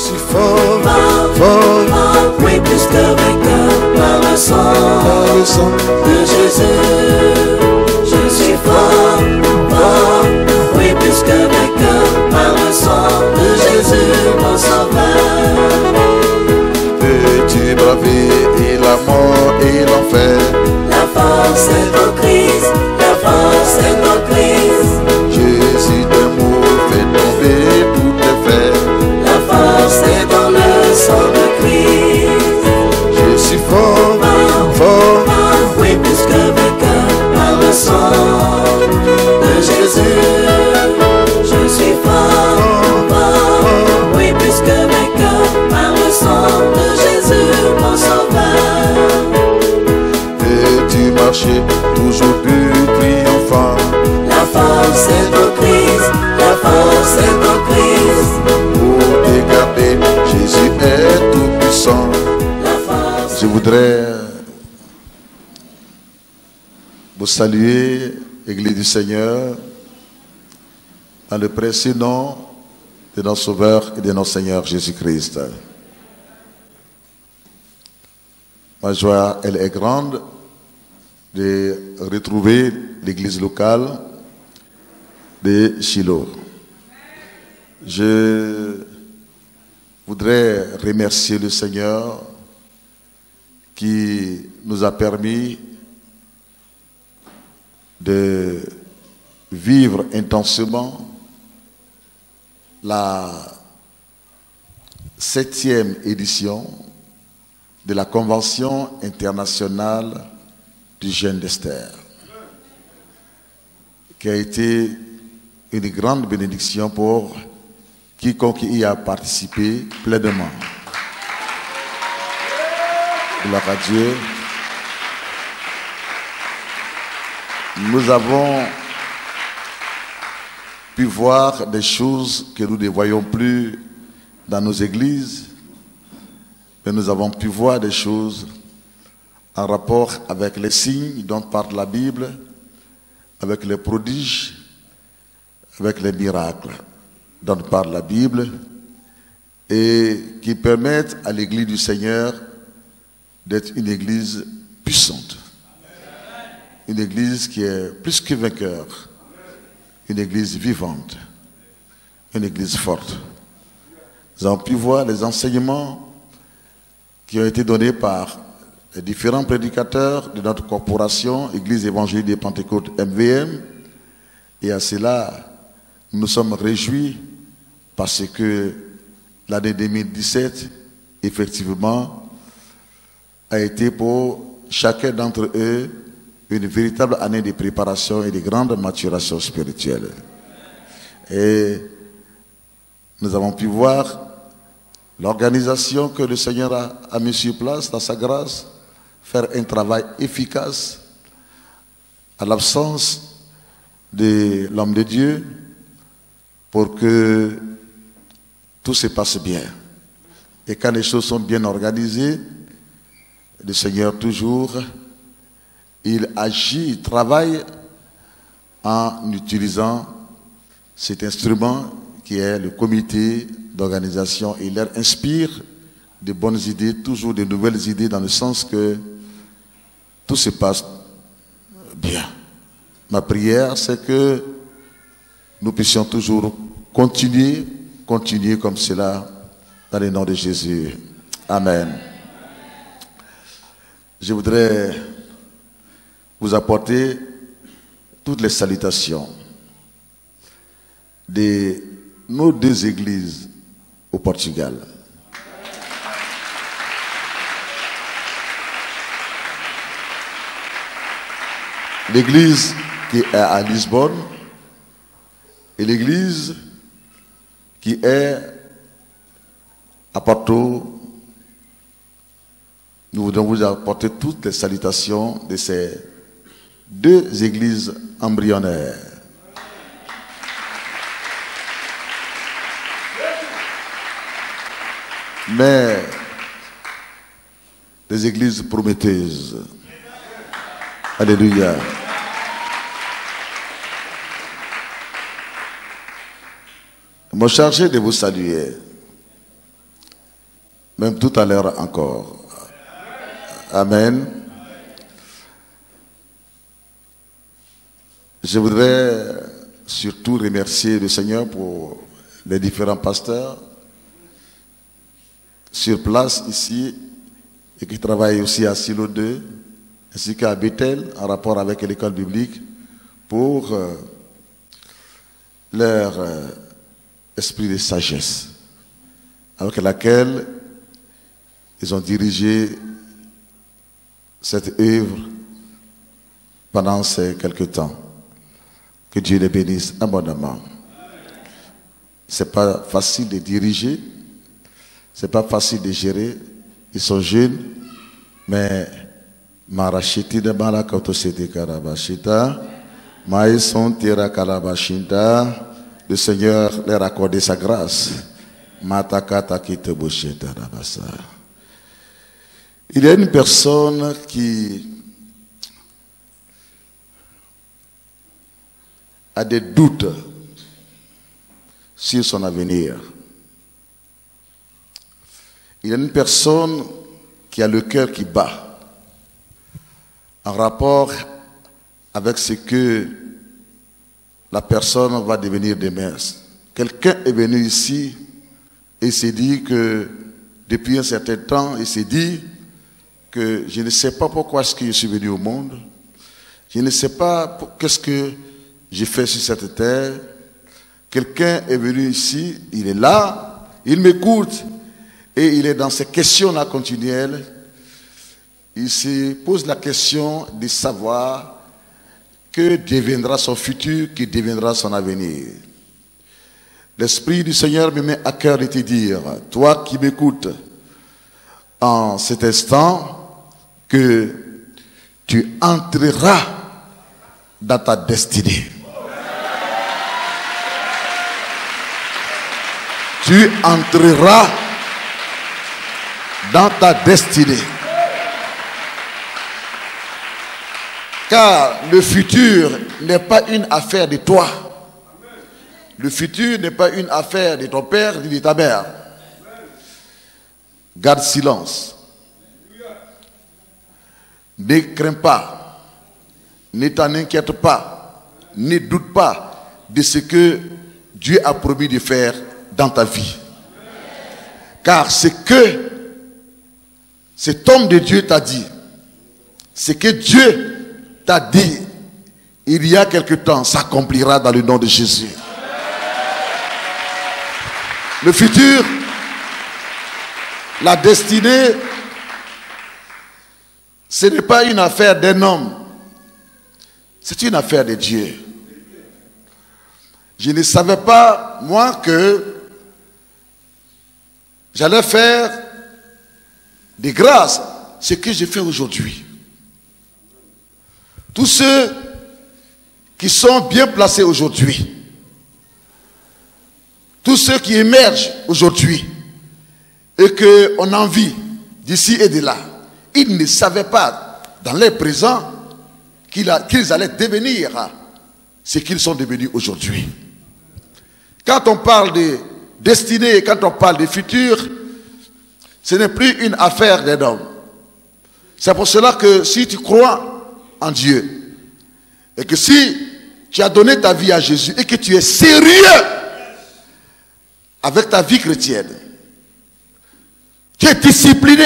suis fort, fort, fort, fort, oui, plus que vainqueur par le sang de Jésus. Je suis fort, fort, oui, plus que vainqueur par le sang de Jésus, mon sauveur. Peux-tu braver la mort et l'enfer? La force est en Christ, la force est en Christ. Jésus d'amour fait tomber tous tes fers. La force est dans le sang de Christ. Je suis fort, Fort, fort, fort, oui, plus que vainqueur par le sang de Jésus. Je suis fort, fort, oui, plus que vainqueur par le sang de Jésus, mon sauveur. peux-tu marcher toujours plus triomphant? La force est en Christ, la force est en Christ. Pour te garder, Jésus est tout puissant. La force. Je voudrais vous saluer, Église du Seigneur, dans le précieux nom de notre Sauveur et de notre Seigneur Jésus-Christ. Ma joie, elle est grande de retrouver l'église locale de Shiloh. Je voudrais remercier le Seigneur qui nous a permis de vivre intensément la 7e édition de la Convention internationale du jeûne d'Esther, qui a été une grande bénédiction pour quiconque y a participé pleinement. Gloire à Dieu. Nous avons pu voir des choses que nous ne voyons plus dans nos églises, mais nous avons pu voir des choses en rapport avec les signes dont parle la Bible, avec les prodiges, avec les miracles dont parle la Bible, et qui permettent à l'église du Seigneur d'être une église puissante. Une église qui est plus que vainqueur, une église vivante, une église forte. Nous avons pu voir les enseignements qui ont été donnés par les différents prédicateurs de notre corporation, Église évangélique des Pentecôtes MVM, et à cela, nous nous sommes réjouis parce que l'année 2017, effectivement, a été pour chacun d'entre eux une véritable année de préparation et de grande maturation spirituelle. Et nous avons pu voir l'organisation que le Seigneur a mis sur place dans sa grâce, faire un travail efficace à l'absence de l'homme de Dieu pour que tout se passe bien. Et quand les choses sont bien organisées, le Seigneur toujours, il agit, il travaille en utilisant cet instrument qui est le comité d'organisation. Il leur inspire de bonnes idées, toujours de nouvelles idées, dans le sens que tout se passe bien. Ma prière, c'est que nous puissions toujours continuer comme cela, dans le nom de Jésus. Amen. Je voudrais vous apporter toutes les salutations de nos deux églises au Portugal. L'église qui est à Lisbonne et l'église qui est à Porto. Nous voudrions vous apporter toutes les salutations de ces deux églises embryonnaires. Mais des églises prometteuses. Alléluia. Je me chargeais de vous saluer même tout à l'heure encore. Amen. Je voudrais surtout remercier le Seigneur pour les différents pasteurs sur place ici et qui travaillent aussi à Silo 2 ainsi qu'à Bethel en rapport avec l'école biblique pour leur esprit de sagesse avec laquelle ils ont dirigé cette œuvre pendant ces quelques temps. Que Dieu les bénisse abondamment. C'est pas facile de diriger, c'est pas facile de gérer. Ils sont jeunes, mais Marachiti de Balakotosete Karabashita, Maïson Tira Kalabashinta, le Seigneur leur a accordé sa grâce. Matakata Kitebosheta Rabasa. Il y a une personne qui a des doutes sur son avenir. Il y a une personne qui a le cœur qui bat en rapport avec ce que la personne va devenir demain. Quelqu'un est venu ici et s'est dit que depuis un certain temps, il s'est dit que je ne sais pas pourquoi est-ce que je suis venu au monde. Je ne sais pas qu'est-ce que j'ai fait sur cette terre. Quelqu'un est venu ici, il est là, il m'écoute et il est dans ces questions-là continuelles. Il se pose la question de savoir que deviendra son futur, que deviendra son avenir. L'Esprit du Seigneur me met à cœur de te dire, toi qui m'écoutes en cet instant, que tu entreras dans ta destinée. Tu entreras dans ta destinée. Car le futur n'est pas une affaire de toi. Le futur n'est pas une affaire de ton père ni de ta mère. Garde silence. Ne crains pas. Ne t'en inquiète pas. Ne doute pas de ce que Dieu a promis de faire dans ta vie. Car ce que cet homme de Dieu t'a dit, ce que Dieu t'a dit il y a quelque temps, s'accomplira dans le nom de Jésus. Le futur, la destinée, ce n'est pas une affaire d'un homme, c'est une affaire de Dieu. Je ne savais pas, moi, que j'allais faire de grâce ce que j'ai fait aujourd'hui. Tous ceux qui sont bien placés aujourd'hui, tous ceux qui émergent aujourd'hui et qu'on envie d'ici et de là, ils ne savaient pas dans leur présent qu'ils allaient devenir ce qu'ils sont devenus aujourd'hui. Quand on parle de destinée, quand on parle de futur, ce n'est plus une affaire d'un homme. C'est pour cela que si tu crois en Dieu et que si tu as donné ta vie à Jésus et que tu es sérieux avec ta vie chrétienne, tu es discipliné,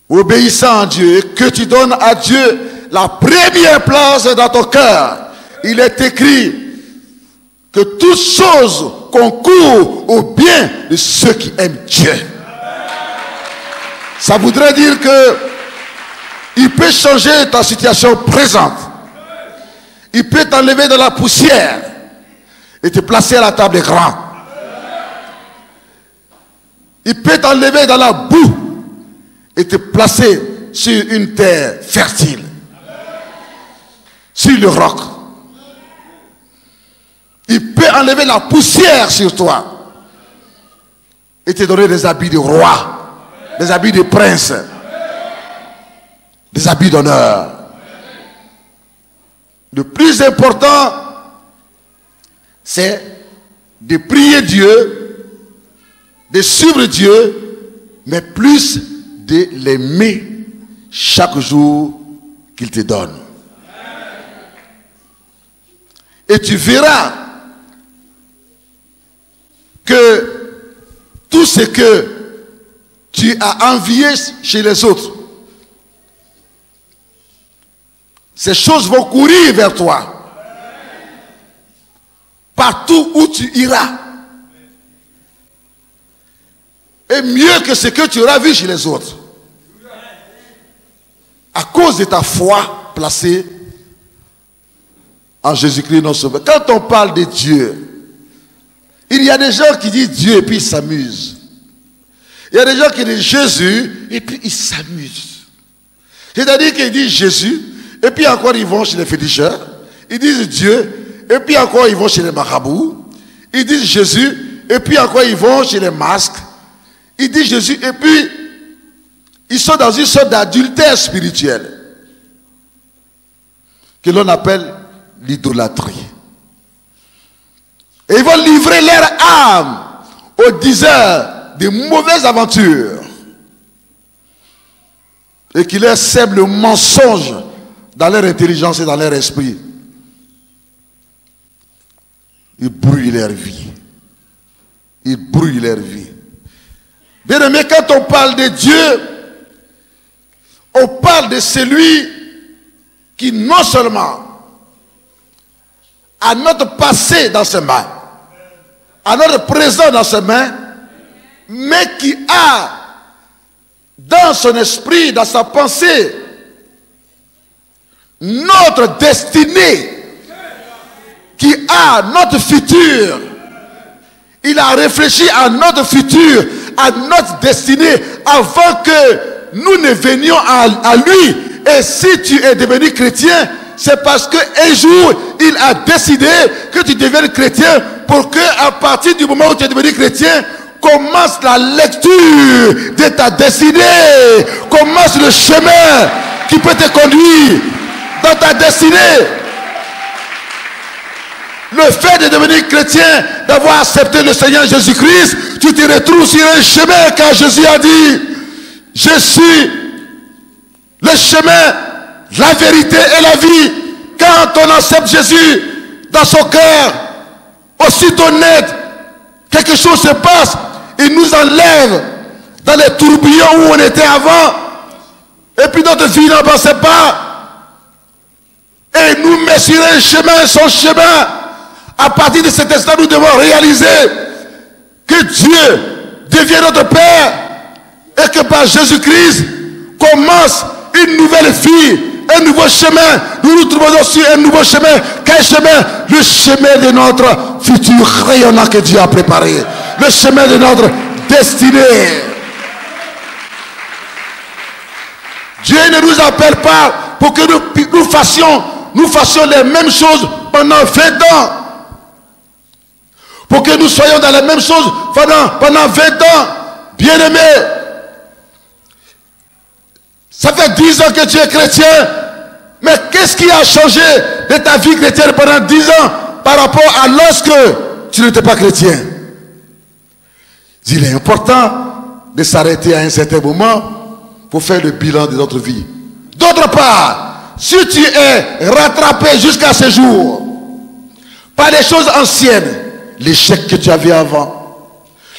obéissant à Dieu et que tu donnes à Dieu la première place dans ton cœur, il est écrit que toutes choses concourent au bien de ceux qui aiment Dieu. Ça voudrait dire que il peut changer ta situation présente. Il peut t'enlever de la poussière et te placer à la table des grands. Il peut t'enlever dans la boue et te placer sur une terre fertile, sur le roc. Il peut enlever la poussière sur toi et te donner des habits de roi, des habits de prince, des habits d'honneur. Le plus important, c'est de prier Dieu, de suivre Dieu mais plus de l'aimer chaque jour qu'il te donne. Et tu verras que tout ce que tu as envié chez les autres, ces choses vont courir vers toi. Partout où tu iras. Et mieux que ce que tu auras vu chez les autres. À cause de ta foi placée en Jésus-Christ notre Sauveur. Quand on parle de Dieu, il y a des gens qui disent Dieu et puis ils s'amusent. Il y a des gens qui disent Jésus et puis ils s'amusent. C'est-à-dire qu'ils disent Jésus et puis encore ils vont chez les féticheurs. Ils disent Dieu et puis encore ils vont chez les marabouts. Ils disent Jésus et puis encore ils vont chez les masques. Ils disent Jésus et puis ils sont dans une sorte d'adultère spirituel que l'on appelle l'idolâtrie. Et ils vont livrer leur âme aux diseurs de mauvaises aventures et qui leur sèment le mensonge dans leur intelligence et dans leur esprit. Ils brouillent leur vie. Ils brouillent leur vie. Bien aimé, quand on parle de Dieu, on parle de celui qui non seulement a notre passé dans ses mains, a notre présent dans ses mains, mais qui a dans son esprit, dans sa pensée, notre destinée, qui a notre futur. Il a réfléchi à notre futur, à notre destinée, avant que nous ne venions à lui. Et si tu es devenu chrétien, c'est parce qu'un jour, il a décidé que tu deviennes chrétien, pour que à partir du moment où tu es devenu chrétien, commence la lecture de ta destinée, commence le chemin qui peut te conduire dans ta destinée. Le fait de devenir chrétien, d'avoir accepté le Seigneur Jésus-Christ, tu te retrouves sur un chemin, car Jésus a dit, je suis le chemin, la vérité et la vie. Quand on accepte Jésus dans son cœur, aussitôt net, quelque chose se passe. Il nous enlève dans les tourbillons où on était avant. Et puis notre vie n'avançait pas. Et nous met sur un chemin, son chemin. À partir de cet instant, nous devons réaliser que Dieu devient notre Père et que par Jésus-Christ commence une nouvelle vie, un nouveau chemin. Nous nous trouvons aussi un nouveau chemin. Quel chemin? Le chemin de notre futur rayonnant que Dieu a préparé. Le chemin de notre destinée. Dieu ne nous appelle pas pour que nous fassions les mêmes choses pendant 20 ans. Pour que nous soyons dans les mêmes choses pendant 20 ans. Bien-aimé, ça fait 10 ans que tu es chrétien, mais qu'est-ce qui a changé de ta vie chrétienne pendant 10 ans par rapport à lorsque tu n'étais pas chrétien? Il est important de s'arrêter à un certain moment pour faire le bilan de notre vie. D'autre part, si tu es rattrapé jusqu'à ce jour par les choses anciennes, l'échec que tu avais avant,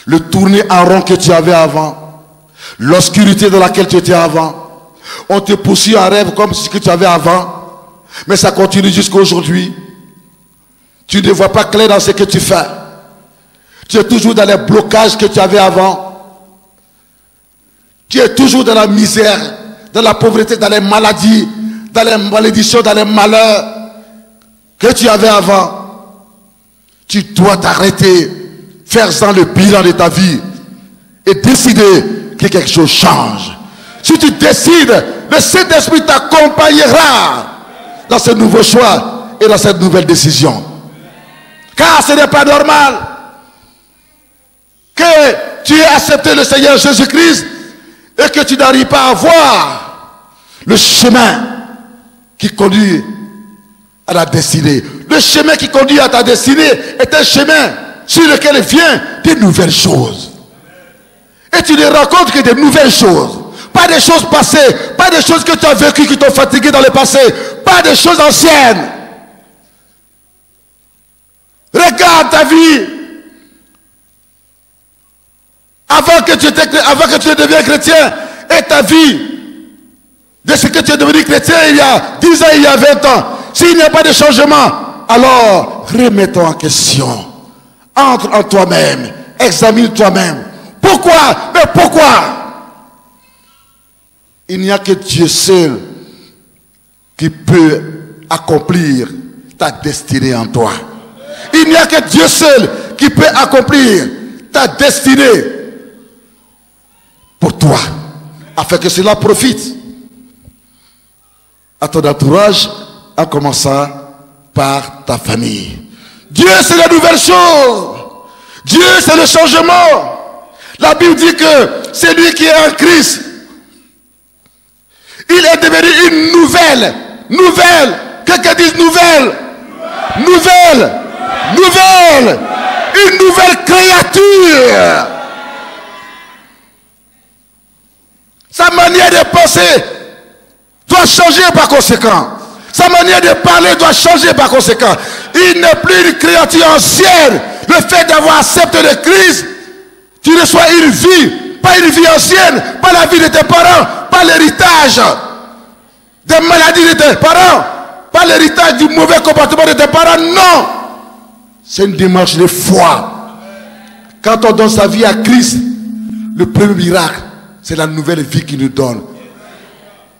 le tourner en rond que tu avais avant, l'obscurité dans laquelle tu étais avant, on te poursuit en rêve comme ce que tu avais avant, mais ça continue jusqu'à aujourd'hui. Tu ne vois pas clair dans ce que tu fais. Tu es toujours dans les blocages que tu avais avant. Tu es toujours dans la misère, dans la pauvreté, dans les maladies, dans les malédictions, dans les malheurs que tu avais avant. Tu dois t'arrêter, faire-en le bilan de ta vie et décider que quelque chose change. Si tu décides, le Saint-Esprit t'accompagnera dans ce nouveau choix et dans cette nouvelle décision. Car ce n'est pas normal que tu aies accepté le Seigneur Jésus-Christ et que tu n'arrives pas à voir le chemin qui conduit à la destinée. Le chemin qui conduit à ta destinée est un chemin sur lequel viennent des nouvelles choses. Et tu ne racontes que des nouvelles choses. Pas des choses passées, pas des choses que tu as vécues qui t'ont fatigué dans le passé, pas des choses anciennes. Regarde ta vie. Avant que tu ne deviennes chrétien, et ta vie, de ce que tu es devenu chrétien il y a 10 ans, il y a 20 ans. S'il n'y a pas de changement, alors remets-toi en question. Entre en toi-même, examine toi-même. Pourquoi? Mais pourquoi? Il n'y a que Dieu seul qui peut accomplir ta destinée en toi. Il n'y a que Dieu seul qui peut accomplir ta destinée pour toi, afin que cela profite à ton entourage, en commençant par ta famille. Dieu, c'est la nouvelle chose. Dieu, c'est le changement. La Bible dit que c'est lui qui est en Christ. Il est devenu une nouvelle. Quelqu'un dise nouvelle. Une nouvelle créature. Sa manière de penser doit changer par conséquent. Sa manière de parler doit changer par conséquent. Il n'est plus une créature ancienne. Le fait d'avoir accepté le Christ, tu reçois une vie, pas une vie ancienne, pas la vie de tes parents, pas l'héritage des maladies de tes parents, pas l'héritage du mauvais comportement de tes parents, non. C'est une démarche de foi. Quand on donne sa vie à Christ, le premier miracle, c'est la nouvelle vie qu'il nous donne.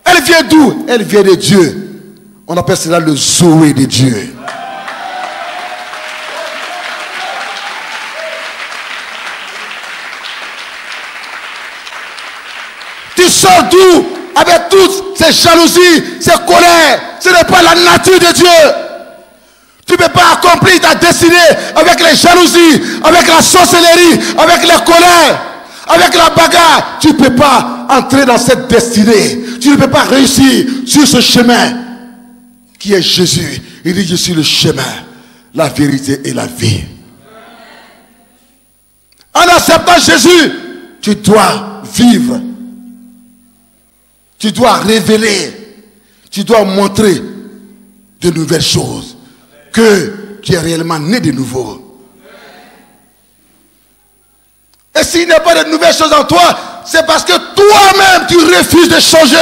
Elle vient d'où? Elle vient de Dieu. On appelle cela le Zoé de Dieu. Tu sors d'où? Avec toutes ces jalousies, ces colères. Ce n'est pas la nature de Dieu. Tu ne peux pas accomplir ta destinée avec les jalousies, avec la sorcellerie, avec les colères, avec la bagarre. Tu ne peux pas entrer dans cette destinée. Tu ne peux pas réussir sur ce chemin qui est Jésus. Il dit: je suis le chemin, la vérité et la vie. En acceptant Jésus, tu dois vivre. Tu dois révéler. Tu dois montrer de nouvelles choses. Que tu es réellement né de nouveau. Et s'il n'y a pas de nouvelles choses en toi, c'est parce que toi-même tu refuses de changer.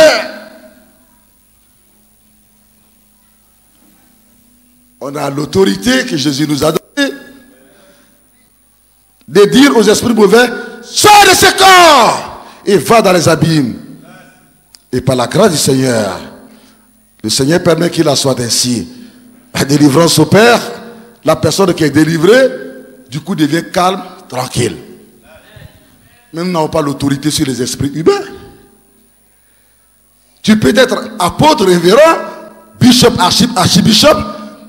On a l'autorité que Jésus nous a donnée de dire aux esprits mauvais: sors de ce corps et va dans les abîmes. Et par la grâce du Seigneur, le Seigneur permet qu'il en soit ainsi. La délivrance opère, la personne qui est délivrée, du coup devient calme, tranquille. Mais nous n'avons pas l'autorité sur les esprits humains. Tu peux être apôtre, révérend, bishop, archibishop,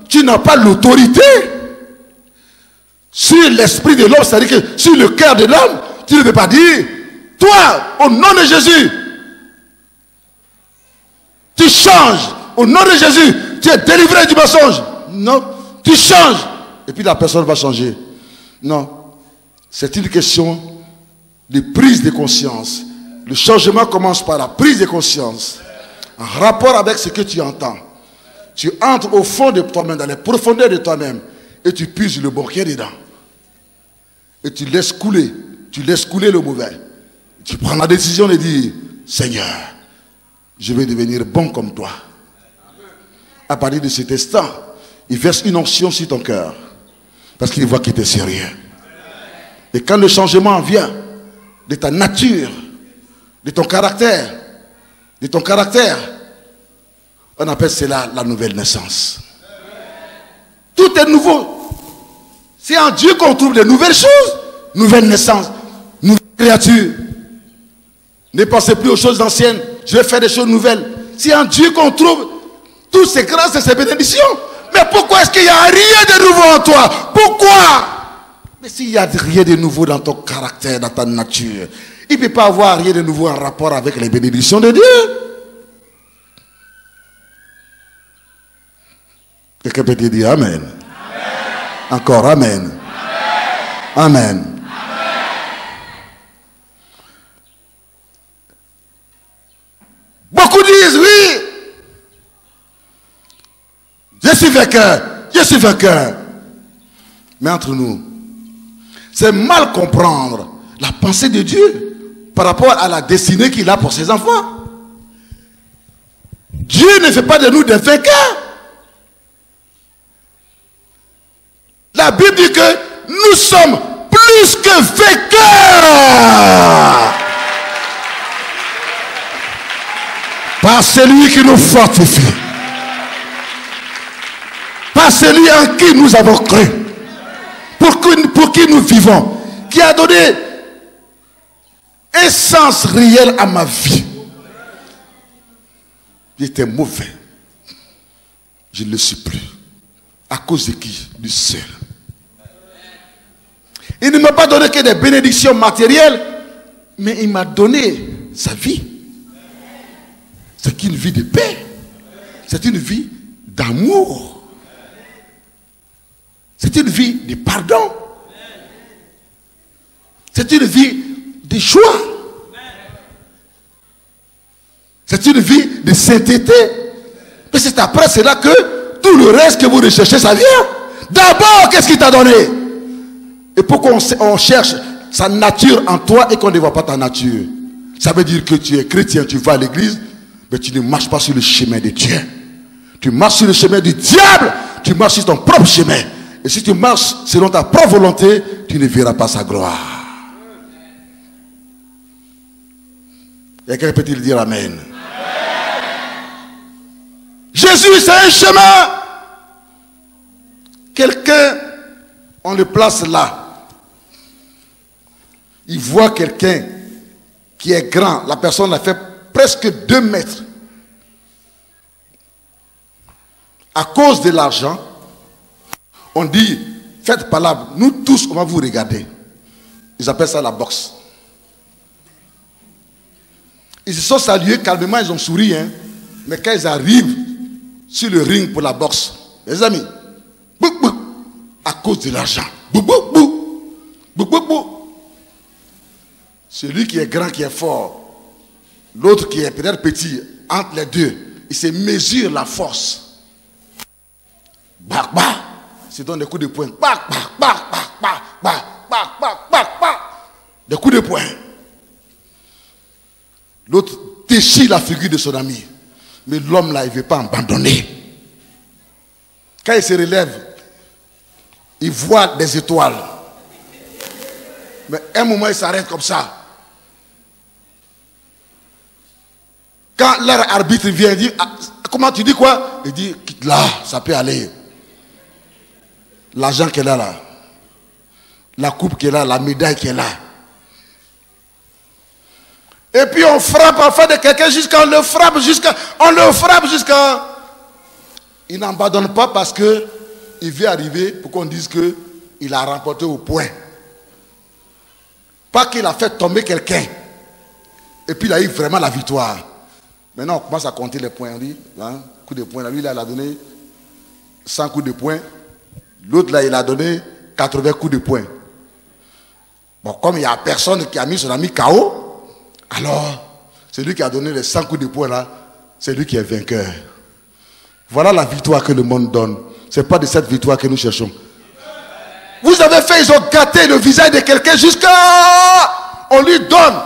tu n'as pas l'autorité sur l'esprit de l'homme, c'est-à-dire que sur le cœur de l'homme, tu ne peux pas dire: toi, au nom de Jésus, tu changes. Au nom de Jésus, tu es délivré du mensonge. Non, tu changes. Et puis la personne va changer. Non, c'est une question de prise de conscience. Le changement commence par la prise de conscience. En rapport avec ce que tu entends. Tu entres au fond de toi-même, dans les profondeurs de toi-même. Et tu puises le bon qui est dedans. Et tu laisses couler. Tu laisses couler le mauvais. Tu prends la décision de dire: Seigneur, je vais devenir bon comme toi. À partir de cet instant, il verse une onction sur ton cœur. Parce qu'il voit que tu es sérieux. Et quand le changement vient de ta nature, de ton caractère, on appelle cela la nouvelle naissance. Tout est nouveau. C'est en Dieu qu'on trouve de nouvelles choses. Nouvelle naissance, nouvelle créature. Ne pensez plus aux choses anciennes. Je vais faire des choses nouvelles. C'est en Dieu qu'on trouve toutes ces grâces et ces bénédictions. Mais pourquoi est-ce qu'il n'y a rien de nouveau en toi? Pourquoi? Mais s'il n'y a rien de nouveau dans ton caractère, dans ta nature, il ne peut pas avoir rien de nouveau en rapport avec les bénédictions de Dieu. Quelqu'un peut te dire Amen. Amen. Encore Amen. Amen. Amen. disent oui. Je suis vainqueur. Je suis vainqueur. Mais entre nous, c'est mal comprendre la pensée de Dieu par rapport à la destinée qu'il a pour ses enfants. Dieu ne fait pas de nous des vainqueurs. La Bible dit que nous sommes plus que vainqueurs par celui qui nous fortifie, par celui en qui nous avons cru, pour qui nous vivons, qui a donné un sens réel à ma vie. J'étais mauvais. Je ne le suis plus. À cause de qui? Du seul. Il ne m'a pas donné que des bénédictions matérielles, mais il m'a donné sa vie. C'est une vie de paix. C'est une vie d'amour. C'est une vie de pardon. C'est une vie de joie. C'est une vie de sainteté. Mais c'est après cela que tout le reste que vous recherchez, ça vient. D'abord, qu'est-ce qu'il t'a donné? Et pourquoi on cherche sa nature en toi et qu'on ne voit pas ta nature? Ça veut dire que tu es chrétien, tu vas à l'église, mais tu ne marches pas sur le chemin de Dieu. Tu marches sur le chemin du diable, tu marches sur ton propre chemin. Et si tu marches selon ta propre volonté, tu ne verras pas sa gloire. Et quelqu'un peut-il dire amen? Jésus, c'est un chemin. Quelqu'un, on le place là. Il voit quelqu'un qui est grand. La personne a fait presque 2 mètres. À cause de l'argent, on dit, faites par là, nous tous, on va vous regarder. Ils appellent ça la boxe. Ils se sont salués calmement, ils ont souri, hein. Mais quand ils arrivent sur le ring pour la boxe, les amis, bouk, bouk, à cause de l'argent, bouk, bouk, bouk, bouk, bouk, bouk. Celui qui est grand, qui est fort, l'autre qui est peut-être petit, entre les deux, il se mesure la force. Bac, bac, se donne des coups de poing. Bac, bac, bac, bac, bac, bac, bac, bac, bac, bac. Des coups de poing. L'autre déchire la figure de son ami. Mais l'homme là, il ne veut pas abandonner. Quand il se relève, il voit des étoiles. Mais à un moment, il s'arrête comme ça. Quand leur arbitre vient, il dit, ah, comment tu dis quoi? Il dit, quitte là, ça peut aller. L'argent qui est là, la coupe qui est là, la médaille qui est là. Et puis on frappe enfin de quelqu'un jusqu'à on le frappe jusqu'à il n'abandonne pas parce que il veut arriver pour qu'on dise que il a remporté au point. Pas qu'il a fait tomber quelqu'un. Et puis il a eu vraiment la victoire. Maintenant on commence à compter les points. On dit, hein, coup de poing là, lui là, il a donné 100 coups de poing. L'autre là il a donné 80 coups de poing. Bon, comme il n'y a personne qui a mis son ami KO, alors, celui qui a donné les 100 coups de poing là, c'est lui qui est vainqueur. Voilà la victoire que le monde donne. Ce n'est pas de cette victoire que nous cherchons. Vous avez fait, ils ont gâté le visage de quelqu'un jusqu'à... On lui donne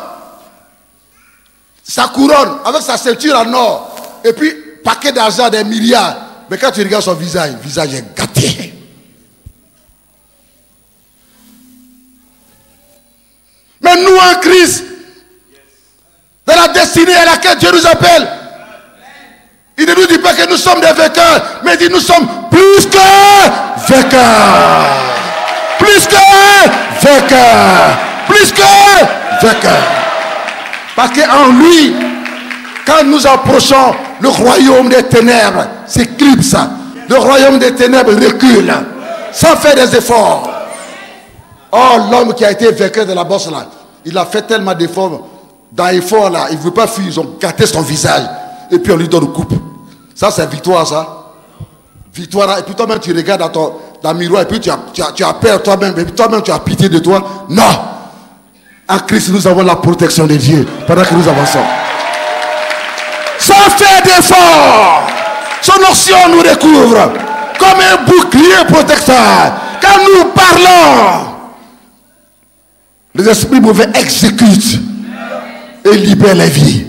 sa couronne avec sa ceinture en or. Et puis, paquet d'argent, des milliards. Mais quand tu regardes son visage, le visage est gâté. Mais nous en Christ, dans la destinée à laquelle Dieu nous appelle, il ne nous dit pas que nous sommes des vainqueurs, mais il dit nous sommes plus que vainqueurs. Plus que vainqueurs. Plus que vainqueurs. Parce qu'en lui, quand nous approchons, le royaume des ténèbres s'éclipse. Le royaume des ténèbres recule sans faire des efforts. Oh, l'homme qui a été vainqueur de la bourse là, il a fait tellement d'efforts. Dans l'effort là, il ne veut pas fuir, ils ont gâté son visage. Et puis on lui donne une coupe. Ça c'est victoire ça. Victoire là. Et puis toi-même tu regardes dans le miroir et puis tu as peur toi-même. Et puis toi-même tu as pitié de toi. Non. En Christ nous avons la protection de Dieu pendant que nous avançons. Sans faire des forts. Son onction nous recouvre comme un bouclier protecteur. Quand nous parlons, les esprits mauvais exécutent et libèrent les vies.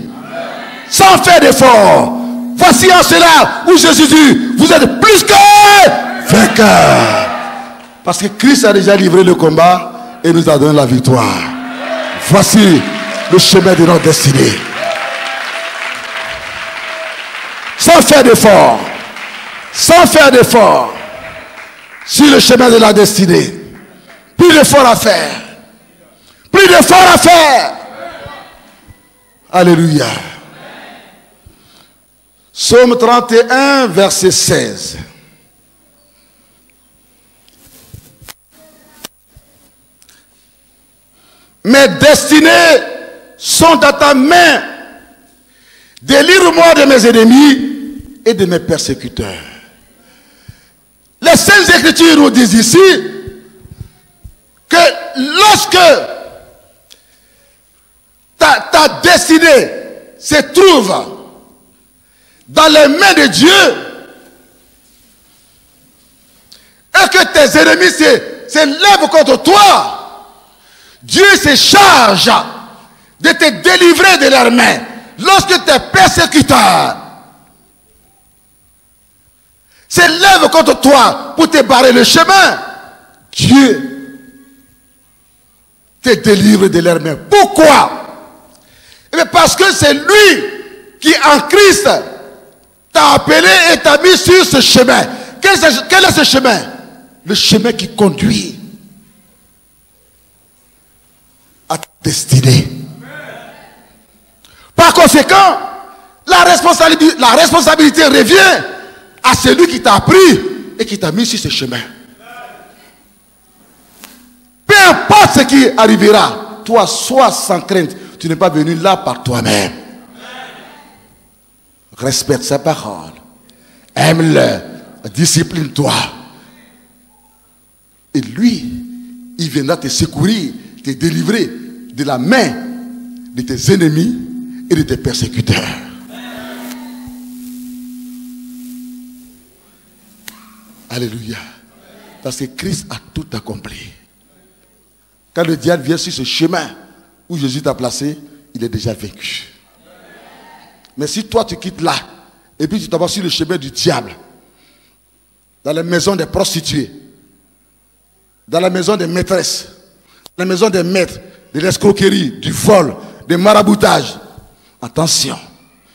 Sans faire d'effort. Voici en cela où Jésus dit, vous êtes plus que vainqueurs. Parce que Christ a déjà livré le combat et nous a donné la victoire. Voici le chemin de notre destinée. Sans faire d'effort. Sans faire d'effort. Sur le chemin de la destinée. Plus d'effort à faire. Plus d'effort à faire. Alléluia. Psaume 31, verset 16. Mes destinées sont à ta main. Délivre-moi de mes ennemis et de mes persécuteurs. Les Saintes Écritures nous disent ici que lorsque ta destinée se trouve dans les mains de Dieu et que tes ennemis se lèvent contre toi, Dieu se charge de te délivrer de leurs mains. Lorsque tes persécuteurs se lèvent contre toi pour te barrer le chemin, Dieu te délivre de leurs mains. Pourquoi? Eh bien parce que c'est lui qui en Christ t'a appelé et t'a mis sur ce chemin. Quel est ce chemin? Le chemin qui conduit à ta destinée. Par conséquent, la responsabilité revient à celui qui t'a pris et qui t'a mis sur ce chemin. Peu importe ce qui arrivera, toi, sois sans crainte. Tu n'es pas venu là par toi-même. Respecte sa parole. Aime-le. Discipline-toi. Et lui, il viendra te secourir, te délivrer de la main de tes ennemis et de tes persécuteurs. Alléluia. Parce que Christ a tout accompli. Quand le diable vient sur ce chemin où Jésus t'a placé, il est déjà vaincu. Mais si toi tu quittes là, et puis tu t'en vas sur le chemin du diable, dans la maison des prostituées, dans la maison des maîtresses, dans la maison des maîtres, de l'escroquerie, du vol, des maraboutages, attention,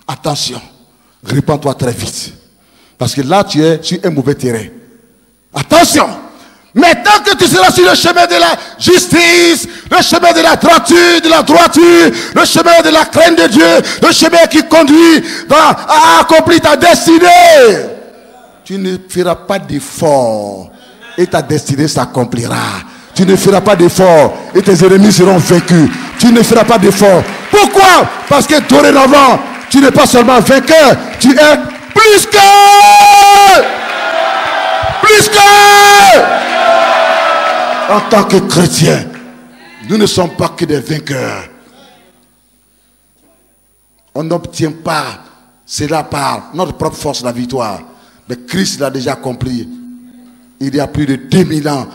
attention, répands-toi très vite. Parce que là tu es sur un mauvais terrain. Attention! Mais tant que tu seras sur le chemin de la justice, le chemin de la droiture, le chemin de la crainte de Dieu, le chemin qui conduit à accomplir ta destinée, tu ne feras pas d'effort et ta destinée s'accomplira. Tu ne feras pas d'effort et tes ennemis seront vaincus. Tu ne feras pas d'effort. Pourquoi? Parce que dorénavant, tu n'es pas seulement vainqueur, tu es plus que... En tant que chrétiens, nous ne sommes pas que des vainqueurs. On n'obtient pas cela par notre propre force, la victoire. Mais Christ l'a déjà accompli. Il y a plus de 2000 ans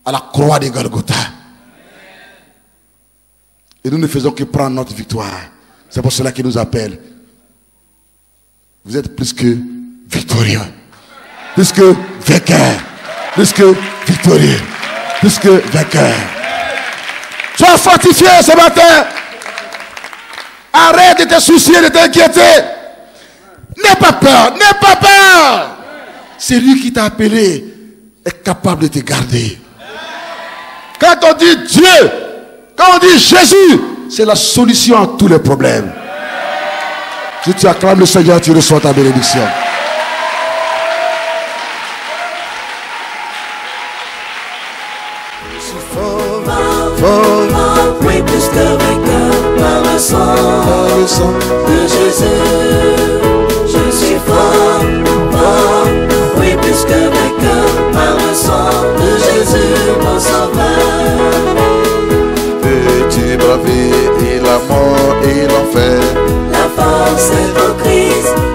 à la croix de Golgotha. Et nous ne faisons que prendre notre victoire. C'est pour cela qu'il nous appelle. Vous êtes plus que victorieux. Plus que vainqueur. Plus que victorieux. Plus que vainqueur. Sois fortifié ce matin. Arrête de te soucier, de t'inquiéter. N'aie pas peur. N'aie pas peur. C'est lui qui t'a appelé est capable de te garder. Quand on dit Dieu, quand on dit Jésus, c'est la solution à tous les problèmes. Si tu acclames le Seigneur, tu reçois ta bénédiction. Oui, plus que vainqueur par le sang de Jésus. Je suis fort, oui, plus que vainqueur par le sang de Jésus, mon sauveur. Peux-tu braver et la mort et l'enfer? La force c'est en Christ